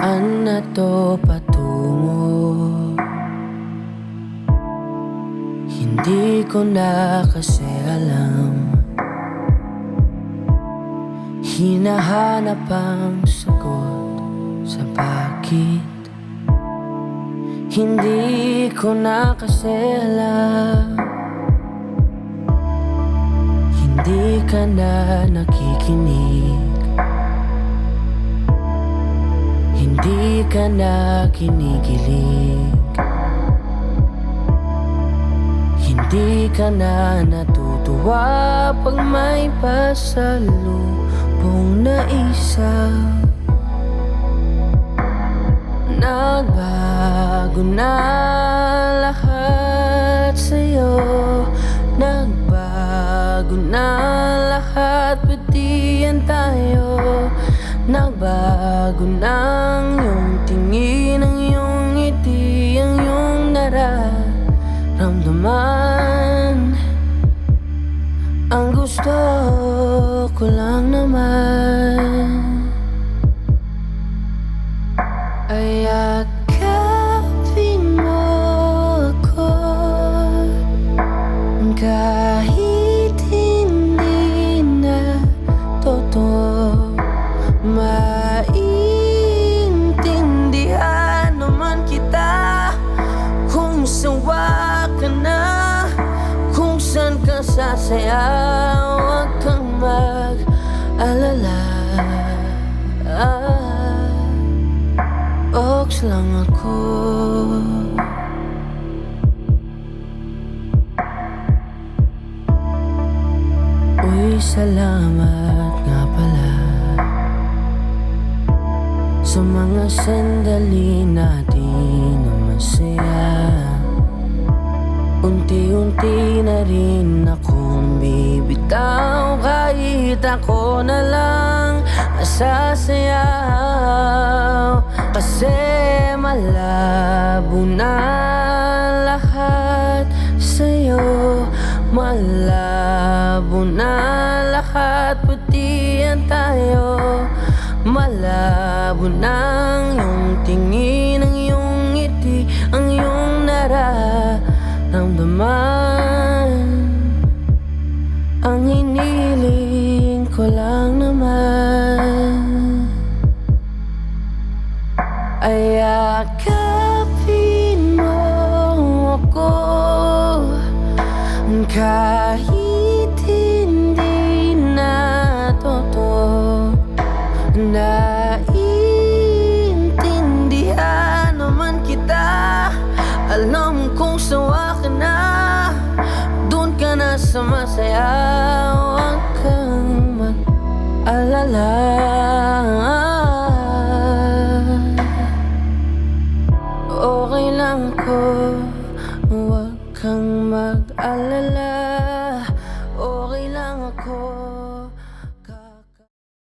Saan na to patungo? Hindi ko na kasi alam. Hinahanap ang sagot sa bakit. Hindi ko na kasi alam. Hindi ka na nakikinig. Hindi ka na kinikilig. Hindi ka na natutuwa pag may pasalubong na isa. Nagbago na lahat sa'yo. Nagbago na lahat, pati yan tayo. Nagbago na ang iyong tingin, ang iyong ngiti, ang iyong nararamdaman. Ang gusto ko lang naman ay yakapin mo ako, kahit hindi na totoo. Maintindihan naman kita kung sawa ka na, kung saan ka sasaya. Huwag kang mag-alala. Box lang ako. Uy, salamat nga pala sa mga sandali natin na masaya. Unti-unti na rin akong bibitaw, kahit ako na lang masasayaw. Kasi malabo na lahat sa'yo. Malabo na lahat, pati yan tayo. Malabo na ang iyong tingin, ang iyong ngiti, ang iyong nararamdaman. Ang hiniling ko lang naman ay yakapin mo ako, kahit hindi na totoo. Naiintindihan naman kita. Alam kong sawa ka na, doon ka na sa masaya. Huwag kang mag-alala. Okay lang ako, huwag kang mag-alala.